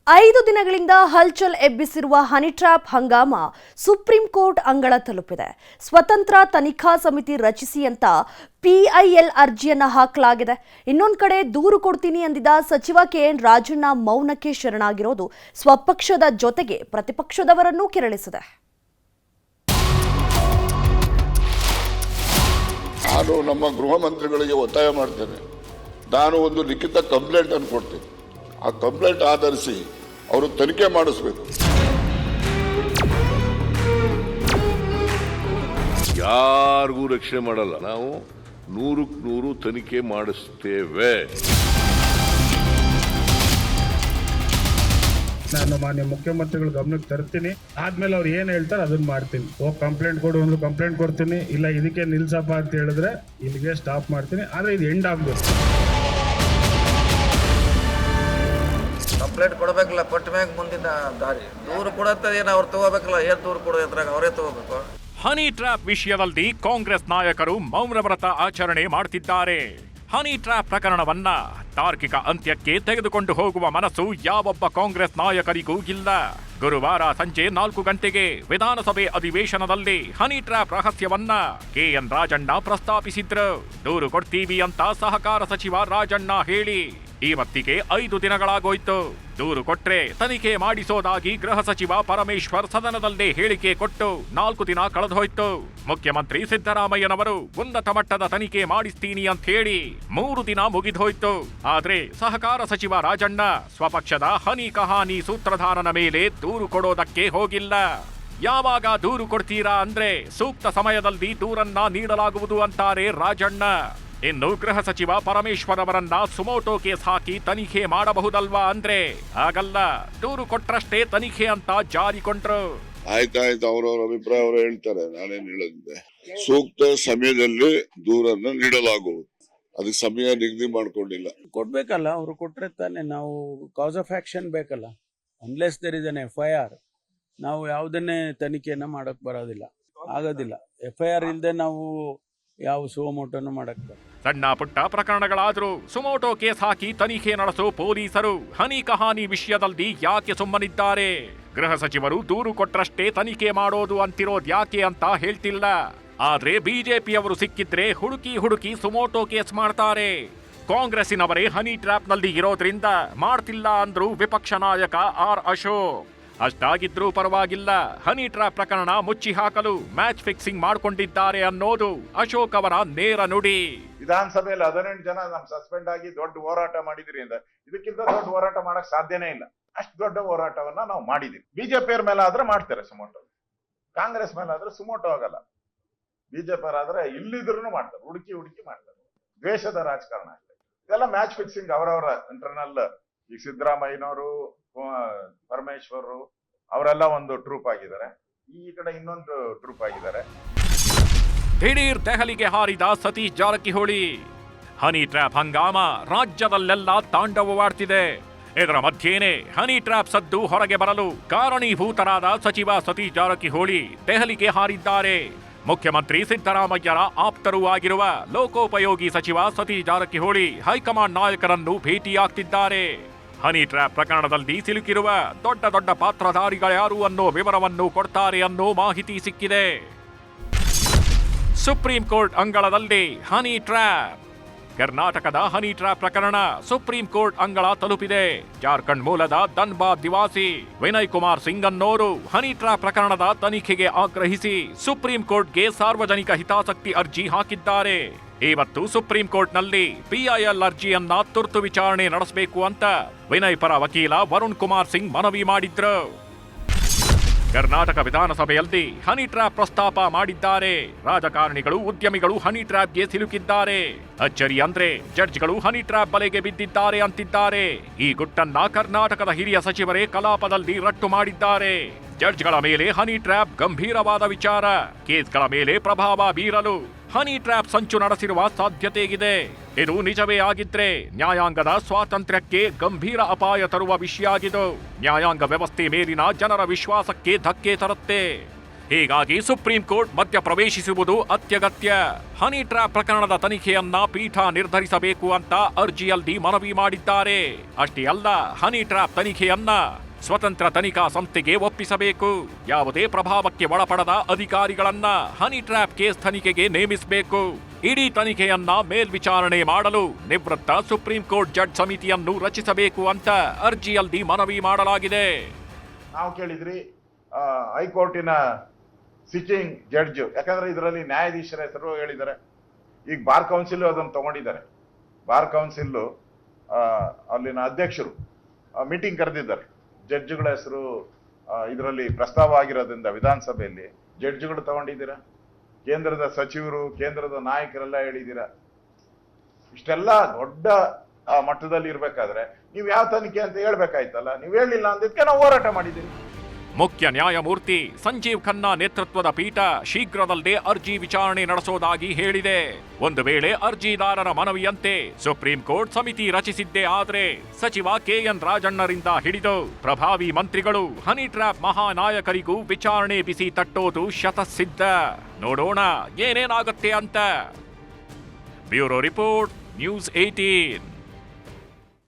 5 ದಿನಗಳಿಂದ ಹಲ್ಚಲ್ ಎಬ್ಬಿಸಿರುವ ಹನಿ trap Hungama supreme court ಅಂಗಳ ತಲುಪಿದೆ. ಸ್ವತಂತ್ರ ತನಿಖಾ ಸಮಿತಿ ರಚಿಸಿ ಅಂತ ಪಿಐಎಲ್ ಅರ್ಜಿಯನ್ನ ಹಾಕಲಾಗಿದೆ. ಇನ್ನೊಂದು ಕಡೆ ದೂರು ಕೊಡ್ತೀನಿ ಅಂದಿದ್ದ ಸಚಿವ ಕೆಎನ್ ರಾಜಣ್ಣ ಮೌನಕ್ಕೆ ಶರಣಾಗಿರೋದು ಸ್ವಪಕ್ಷದ ಜೊತೆಗೆ ಪ್ರತಿಪಕ್ಷದವರನ್ನೂ ಕೆರಳಿಸಿದೆ. ನಾನು ನಮ್ಮ ಗೃಹ ಮಂತ್ರಿಗಳಿಗೆ ಒತ್ತಾಯ ಮಾಡ್ತೇನೆ. ನಾನು ಒಂದು ಲಿಖಿತ ಕಂಪ್ಲೇಂಟ್ ಅನ್ನು ಕೊಡ್ತೇನೆ. ಆ ಕಂಪ್ಲೇಂಟ್ ಆಧರಿಸಿ ಅವರು ತನಿಖೆ ಮಾಡಿಸಬೇಕು. ಯಾರಿಗೂ ರಕ್ಷಣೆ ಮಾಡಲ್ಲ. ನಾವು 100ಕ್ಕೆ 100 ತನಿಖೆ ಮಾಡಿಸ್ತೇವೆ. ನಾನು ಮಾನ್ಯ ಮುಖ್ಯಮಂತ್ರಿಗಳ ಗಮನಕ್ಕೆ ತರ್ತೀನಿ. ಆದ್ಮೇಲೆ ಅವ್ರು ಏನ್ ಹೇಳ್ತಾರೆ ಅದನ್ನ ಮಾಡ್ತೀನಿ. ಕಂಪ್ಲೇಂಟ್ ಕೊಡು ಒಂದು ಕಂಪ್ಲೇಂಟ್ ಕೊಡ್ತೀನಿ, ಇಲ್ಲ ಇದಕ್ಕೆ ನಿಲ್ಸಪ್ಪ ಅಂತ ಹೇಳಿದ್ರೆ ಇಲ್ಲಿಗೆ ಸ್ಟಾಪ್ ಮಾಡ್ತೀನಿ. ಆದ್ರೆ ಇದು ಎಂಡ್ ಆಗ್ಬೇಕು. ಕಂಪ್ಲೇಂಟ್ ಕೊಡಬೇಕಲ್ಲ, ಕೊಟ್ಟ ಮ್ಯಾಗ ಮುಂದಿನ ದಾರಿ. ದೂರು ಕೊಡತ್ತ ಏನು ಅವ್ರು ತಗೋಬೇಕಲ್ಲ, ಏನ್ ದೂರು ಕೊಡೋದ್ರಾಗ ಅವರೇ ತಗೋಬೇಕು. ಹನಿ ಟ್ರ್ಯಾಪ್ ವಿಷಯದಲ್ಲಿ ಕಾಂಗ್ರೆಸ್ ನಾಯಕರು ಮೌನ ವ್ರತ ಆಚರಣೆ ಮಾಡ್ತಿದ್ದಾರೆ. ಹನಿ ಟ್ರ್ಯಾಪ್ ಪ್ರಕರಣವನ್ನ ತಾರ್ಕಿಕ ಅಂತ್ಯಕ್ಕೆ ತೆಗೆದುಕೊಂಡು ಹೋಗುವ ಮನಸ್ಸು ಯಾವೊಬ್ಬ ಕಾಂಗ್ರೆಸ್ ನಾಯಕರಿಗೂ ಇಲ್ಲ. ಗುರುವಾರ ಸಂಜೆ 4 ಗಂಟೆಗೆ ವಿಧಾನಸಭೆ ಅಧಿವೇಶನದಲ್ಲಿ ಹನಿ ಟ್ರ್ಯಾಪ್ ರಹಸ್ಯವನ್ನ ಕೆಎನ್ ರಾಜಣ್ಣ ಪ್ರಸ್ತಾಪಿಸಿದ್ರು. ದೂರು ಕೊಡ್ತೀವಿ ಅಂತ ಸಹಕಾರ ಸಚಿವ ರಾಜಣ್ಣ ಹೇಳಿ ಇವತ್ತಿಗೆ 5 ದಿನಗಳಾಗೋಯ್ತು. ದೂರು ಕೊಟ್ರೆ ತನಿಖೆ ಮಾಡಿಸೋದಾಗಿ ಗೃಹ ಸಚಿವ ಪರಮೇಶ್ವರ್ ಸದನದಲ್ಲೇ ಹೇಳಿಕೆ ಕೊಟ್ಟು 4 ದಿನ ಕಳೆದೋಯ್ತು. ಮುಖ್ಯಮಂತ್ರಿ ಸಿದ್ದರಾಮಯ್ಯನವರು ಉನ್ನತ ಮಟ್ಟದ ತನಿಖೆ ಮಾಡಿಸ್ತೀನಿ ಅಂತ ಹೇಳಿ 3 ದಿನ ಮುಗಿದೋಯ್ತು. ಆದ್ರೆ ಸಹಕಾರ ಸಚಿವ ರಾಜಣ್ಣ ಸ್ವಪಕ್ಷದ ಹನಿ ಕಹಾನಿ ಸೂತ್ರಧಾರನ ಮೇಲೆ ದೂರು ಕೊಡೋದಕ್ಕೆ ಹೋಗಿಲ್ಲ. ಯಾವಾಗ ದೂರು ಕೊಡ್ತೀರಾ ಅಂದ್ರೆ ಸೂಕ್ತ ಸಮಯದಲ್ಲಿ ದೂರನ್ನ ನೀಡಲಾಗುವುದು ಅಂತಾರೆ ರಾಜಣ್ಣ. ಇನ್ನು ಗೃಹ ಸಚಿವ ಪರಮೇಶ್ವರ್ ಅವರನ್ನ ಸುಮೋಟೋ ಕೇಸ್ ಹಾಕಿ ತನಿಖೆ ಮಾಡಬಹುದಲ್ವಾ ಅಂದ್ರೆ ಆಗಲ್ಲ, ದೂರು ಕೊಟ್ರಷ್ಟೇ ತನಿಖೆ ಅಂತ ಜಾರಿಕೊಂಡ್ರು. ಆಯ್ತಾಯ್ತು, ಅವರವರ ಅಭಿಪ್ರಾಯ ಅವರು ಹೇಳ್ತಾರೆ. ನಾನೇನ್ ಹೇಳದಿದ್ದೆ, ಸೂಕ್ತ ಸಮಯದಲ್ಲಿ ದೂರನ್ನು ನೀಡಲಾಗುವುದು. ಅದಕ್ಕೆ ಸಮಯ ನಿಗದಿ ಮಾಡ್ಕೊಂಡಿಲ್ಲ. ಕೊಡ್ಬೇಕಲ್ಲ, ಅವರು ಕೊಟ್ರೆ ತಾನೆ ನಾವು ಕಾಸ್ ಆಫ್ ಆಕ್ಷನ್ ಬೇಕಲ್ಲ. Unless there is an FIR ನಾವು ಯಾವುದನ್ನೇ ತನಿಖೆಯನ್ನ ಮಾಡಕ್ ಬರೋದಿಲ್ಲ, ಆಗೋದಿಲ್ಲ. FIR ಇಲ್ಲದೆ ನಾವು ಯಾವ ಸುಮೋಟೋನು ಮಾಡಕ್ ಬರೋದು. ಸಣ್ಣ ಪುಟ್ಟ ಪ್ರಕರಣಗಳಾದ್ರೂ ಸುಮೋಟೋ ಕೇಸ್ ಹಾಕಿ ತನಿಖೆ ನಡೆಸೋ ಪೊಲೀಸರು ಹನಿ ಕಹಾನಿ ವಿಷಯದಲ್ಲಿ ಯಾಕೆ ಸುಮ್ಮನಿದ್ದಾರೆ? ಗೃಹ ಸಚಿವರು ದೂರು ಕೊಟ್ರಷ್ಟೇ ತನಿಖೆ ಮಾಡೋದು ಅಂತಿರೋದ್ ಯಾಕೆ ಅಂತ ಹೇಳ್ತಿಲ್ಲ. ಆದ್ರೆ ಬಿಜೆಪಿಯವರು ಸಿಕ್ಕಿದ್ರೆ ಹುಡುಕಿ ಸುಮೋಟೋ ಕೇಸ್ ಮಾಡ್ತಾರೆ. ಕಾಂಗ್ರೆಸ್ಸಿನವರೇ ಹನಿ ಟ್ರ್ಯಾಪ್ ನಲ್ಲಿ ಇರೋದ್ರಿಂದ ಮಾಡ್ತಿಲ್ಲ ಅಂದ್ರು ವಿಪಕ್ಷ ನಾಯಕ ಆರ್ ಅಶೋಕ್. ಅಷ್ಟಾಗಿದ್ರೂ ಪರವಾಗಿಲ್ಲ, ಹನಿ ಟ್ರ್ಯಾಪ್ ಪ್ರಕರಣ ಮುಚ್ಚಿ ಹಾಕಲು ಮ್ಯಾಚ್ ಫಿಕ್ಸಿಂಗ್ ಮಾಡ್ಕೊಂಡಿದ್ದಾರೆ ಅನ್ನೋದು ಅಶೋಕ್ ಅವರ ನೇರ ನುಡಿ. ವಿಧಾನಸಭೆಯಲ್ಲಿ 18 ಜನ ನಮ್ ಸಸ್ಪೆಂಡ್ ಆಗಿ ದೊಡ್ಡ ಹೋರಾಟ ಮಾಡಿದ್ರಿ ಅಂತ, ಇದಕ್ಕಿಂತ ದೊಡ್ಡ ಹೋರಾಟ ಮಾಡಕ್ ಸಾಧ್ಯನೇ ಇಲ್ಲ. ಅಷ್ಟು ದೊಡ್ಡ ಹೋರಾಟವನ್ನ ನಾವು ಮಾಡಿದೀವಿ. ಬಿಜೆಪಿಯವ್ರ ಮೇಲೆ ಆದ್ರೆ ಮಾಡ್ತಾರೆ ಸುಮೋಟೋ, ಕಾಂಗ್ರೆಸ್ ಮೇಲೆ ಆದ್ರೆ ಸುಮೋಟೋ ಆಗಲ್ಲ. ಬಿಜೆಪಿ ಆದ್ರೆ ಇಲ್ಲಿದ್ರು ಮಾಡ್ತಾರೆ, ಹುಡುಕಿ ಮಾಡ್ತಾರೆ. ದ್ವೇಷದ ರಾಜಕಾರಣ ಅಷ್ಟೇ. ಇದೆಲ್ಲ ಮ್ಯಾಚ್ ಫಿಕ್ಸಿಂಗ್ ಅವರವರ ಇಂಟರ್ನಲ್. ಈಗ ಸಿದ್ದರಾಮಯ್ಯನವರು, ಪರಮೇಶ್ವರ್ ಅವರೆಲ್ಲ ಒಂದು ಟ್ರೂಪ್ ಆಗಿದ್ದಾರೆ, ಈ ಕಡೆ ಇನ್ನೊಂದು ಟ್ರೂಪ್ ಆಗಿದ್ದಾರೆ. ದಿಢೀರ್ ದೆಹಲಿಗೆ ಹಾರಿದ ಸತೀಶ್ ಜಾರಕಿಹೊಳಿ. ಹನಿ ಟ್ರ್ಯಾಪ್ ಹಂಗಾಮ ರಾಜ್ಯದಲ್ಲೆಲ್ಲ ತಾಂಡವವಾಡ್ತಿದೆ. ಇದರ ಮಧ್ಯೇನೆ ಹನಿ ಟ್ರ್ಯಾಪ್ ಸದ್ದು ಹೊರಗೆ ಬರಲು ಕಾರಣೀಭೂತರಾದ ಸಚಿವ ಸತೀಶ್ ಜಾರಕಿಹೊಳಿ ದೆಹಲಿಗೆ ಹಾರಿದ್ದಾರೆ. ಮುಖ್ಯಮಂತ್ರಿ ಸಿದ್ದರಾಮಯ್ಯರ ಆಪ್ತರೂ ಆಗಿರುವ ಲೋಕೋಪಯೋಗಿ ಸಚಿವ ಸತೀಶ್ ಜಾರಕಿಹೊಳಿ ಹೈಕಮಾಂಡ್ ನಾಯಕರನ್ನು ಭೇಟಿಯಾಗ್ತಿದ್ದಾರೆ. ಹನಿ ಟ್ರ್ಯಾಪ್ ಪ್ರಕರಣದಲ್ಲಿ ಸಿಲುಕಿರುವ ದೊಡ್ಡ ಪಾತ್ರಧಾರಿಗಳ್ಯಾರು ಅನ್ನೋ ವಿವರವನ್ನು ಕೊಡ್ತಾರೆ ಅನ್ನೋ ಮಾಹಿತಿ ಸಿಕ್ಕಿದೆ. ಸುಪ್ರೀಂ ಕೋರ್ಟ್ ಅಂಗಳದಲ್ಲಿ ಹನಿ ಟ್ರ್ಯಾಪ್. ಕರ್ನಾಟಕದ ಹನಿ ಟ್ರ್ಯಾಪ್ ಪ್ರಕರಣ ಸುಪ್ರೀಂ ಕೋರ್ಟ್ ಅಂಗಳ ತಲುಪಿದೆ. ಜಾರ್ಖಂಡ್ ಮೂಲದ ಧನ್ಬಾದ್ ನಿವಾಸಿ ವಿನಯ್ ಕುಮಾರ್ ಸಿಂಗ್ ಅನ್ನೋರು ಹನಿ ಟ್ರ್ಯಾಪ್ ಪ್ರಕರಣದ ತನಿಖೆಗೆ ಆಗ್ರಹಿಸಿ ಸುಪ್ರೀಂ ಕೋರ್ಟ್ಗೆ ಸಾರ್ವಜನಿಕ ಹಿತಾಸಕ್ತಿ ಅರ್ಜಿ ಹಾಕಿದ್ದಾರೆ. ಇವತ್ತು ಸುಪ್ರೀಂ ಕೋರ್ಟ್ನಲ್ಲಿ ಪಿಐಎಲ್ ಅರ್ಜಿಯನ್ನ ತುರ್ತು ವಿಚಾರಣೆ ನಡೆಸಬೇಕು ಅಂತ ವಿನಯ್ ಪರ ವಕೀಲ ವರುಣ್ ಕುಮಾರ್ ಸಿಂಗ್ ಮನವಿ ಮಾಡಿದ್ರು. ಕರ್ನಾಟಕ ವಿಧಾನಸಭೆಯಲ್ಲಿ ಹನಿ ಟ್ರ್ಯಾಪ್ ಪ್ರಸ್ತಾಪ ಮಾಡಿದ್ದಾರೆ. ರಾಜಕಾರಣಿಗಳು, ಉದ್ಯಮಿಗಳು ಹನಿ ಟ್ರ್ಯಾಪ್ಗೆ ಸಿಲುಕಿದ್ದಾರೆ. ಅಚ್ಚರಿ ಅಂದ್ರೆ ಜಡ್ಜ್ಗಳು ಹನಿ ಟ್ರ್ಯಾಪ್ ಬಲೆಗೆ ಬಿದ್ದಿದ್ದಾರೆ ಅಂತಿದ್ದಾರೆ. ಈ ಗುಟ್ಟನ್ನ ಕರ್ನಾಟಕದ ಹಿರಿಯ ಸಚಿವರೇ ಕಲಾಪದಲ್ಲಿ ರಟ್ಟು ಮಾಡಿದ್ದಾರೆ. ಜಡ್ಜ್ಗಳ ಮೇಲೆ ಹನಿ ಟ್ರ್ಯಾಪ್ ಗಂಭೀರವಾದ ವಿಚಾರ. ಕೇಸ್ಗಳ ಮೇಲೆ ಪ್ರಭಾವ ಬೀರಲು ಹನಿ ಟ್ರ್ಯಾಪ್ ಸಂಚು ನಡೆಸಿರುವ ಸಾಧ್ಯತೆ ಇದೆ. ಇದು ನಿಜವೇ ಆಗಿದ್ರೆ ನ್ಯಾಯಾಂಗದ ಸ್ವಾತಂತ್ರ್ಯಕ್ಕೆ ಗಂಭೀರ ಅಪಾಯ ತರುವ ವಿಷಯ ಆಗಿದ್ದು ನ್ಯಾಯಾಂಗ ವ್ಯವಸ್ಥೆ ಮೇಲಿನ ಜನರ ವಿಶ್ವಾಸಕ್ಕೆ ಧಕ್ಕೆ ತರುತ್ತೆ. ಹೀಗಾಗಿ ಸುಪ್ರೀಂ ಕೋರ್ಟ್ ಮಧ್ಯ ಪ್ರವೇಶಿಸುವುದು ಅತ್ಯಗತ್ಯ. ಹನಿ ಟ್ರ್ಯಾಪ್ ಪ್ರಕರಣದ ತನಿಖೆಯನ್ನ ಪೀಠ ನಿರ್ಧರಿಸಬೇಕು ಅಂತ ಅರ್ಜಿಯಲ್ಲಿ ಮನವಿ ಮಾಡಿದ್ದಾರೆ. ಅಷ್ಟೇ ಅಲ್ಲ, ಹನಿ ಟ್ರ್ಯಾಪ್ ತನಿಖೆಯನ್ನ ಸ್ವತಂತ್ರ ತನಿಖಾ ಸಂಸ್ಥೆಗೆ ಒಪ್ಪಿಸಬೇಕು. ಯಾವುದೇ ಪ್ರಭಾವಕ್ಕೆ ಒಳಪಡದ ಅಧಿಕಾರಿಗಳನ್ನ ಹನಿ ಟ್ರ್ಯಾಪ್ ಕೇಸ್ ತನಿಖೆಗೆ ನೇಮಿಸಬೇಕು. ಇಡೀ ತನಿಖೆಯನ್ನ ಮೇಲ್ವಿಚಾರಣೆ ಮಾಡಲು ನಿವೃತ್ತ ಸುಪ್ರೀಂ ಕೋರ್ಟ್ ಜಡ್ಜ್ ಸಮಿತಿಯನ್ನು ರಚಿಸಬೇಕು ಅಂತ ಅರ್ಜಿಯಲ್ಲಿ ಮನವಿ ಮಾಡಲಾಗಿದೆ. ನಾವು ಕೇಳಿದ್ರಿ ಹೈಕೋರ್ಟಿನ ಸಿಟ್ಟಿಂಗ್ ಜಡ್ಜ್, ಯಾಕಂದ್ರೆ ಇದರಲ್ಲಿ ನ್ಯಾಯಾಧೀಶರ ಹೆಸರು ಹೇಳಿದ್ದಾರೆ. ಈಗ ಬಾರ್ ಕೌನ್ಸಿಲ್ ಅದನ್ನು ತಗೊಂಡಿದ್ದಾರೆ. ಬಾರ್ ಕೌನ್ಸಿಲ್ ಅಲ್ಲಿನ ಅಧ್ಯಕ್ಷರು ಮೀಟಿಂಗ್ ಕರೆದಿದ್ದಾರೆ. ಜಡ್ಜ್ಗಳ ಹೆಸರು ಇದರಲ್ಲಿ ಪ್ರಸ್ತಾವ ಆಗಿರೋದ್ರಿಂದ ವಿಧಾನಸಭೆಯಲ್ಲಿ ಜಡ್ಜ್ಗಳು ತಗೊಂಡಿದ್ದೀರಾ, ಕೇಂದ್ರದ ಸಚಿವರು, ಕೇಂದ್ರದ ನಾಯಕರೆಲ್ಲ ಹೇಳಿದ್ದೀರಾ. ಇಷ್ಟೆಲ್ಲ ದೊಡ್ಡ ಮಟ್ಟದಲ್ಲಿ ಇರ್ಬೇಕಾದ್ರೆ ನೀವು ಯಾವ ತನಿಖೆ ಅಂತ ಹೇಳ್ಬೇಕಾಯ್ತಲ್ಲ. ನೀವು ಹೇಳಿಲ್ಲ ಅಂದಕ್ಕೆ ನಾವು ಹೋರಾಟ ಮಾಡಿದ್ದೀವಿ. ಮುಖ್ಯ ನ್ಯಾಯಮೂರ್ತಿ ಸಂಜೀವ್ ಖನ್ನಾ ನೇತೃತ್ವದ ಪೀಠ ಶೀಘ್ರದಲ್ಲೇ ಅರ್ಜಿ ವಿಚಾರಣೆ ನಡೆಸೋದಾಗಿ ಹೇಳಿದೆ. ಒಂದು ವೇಳೆ ಅರ್ಜಿದಾರರ ಮನವಿಯಂತೆ ಸುಪ್ರೀಂ ಕೋರ್ಟ್ ಸಮಿತಿ ರಚಿಸಿದ್ದೇ ಆದ್ರೆ ಸಚಿವ ಕೆಎನ್ ರಾಜಣ್ಣರಿಂದ ಹಿಡಿದು ಪ್ರಭಾವಿ ಮಂತ್ರಿಗಳು ಹನಿ ಟ್ರ್ಯಾಪ್ ಮಹಾನಾಯಕರಿಗೂ ವಿಚಾರಣೆ ಬಿಸಿ ತಟ್ಟೋದು ಶತಸಿದ್ಧ. ನೋಡೋಣ ಏನೇನಾಗುತ್ತೆ ಅಂತ. Bureau report, news 18.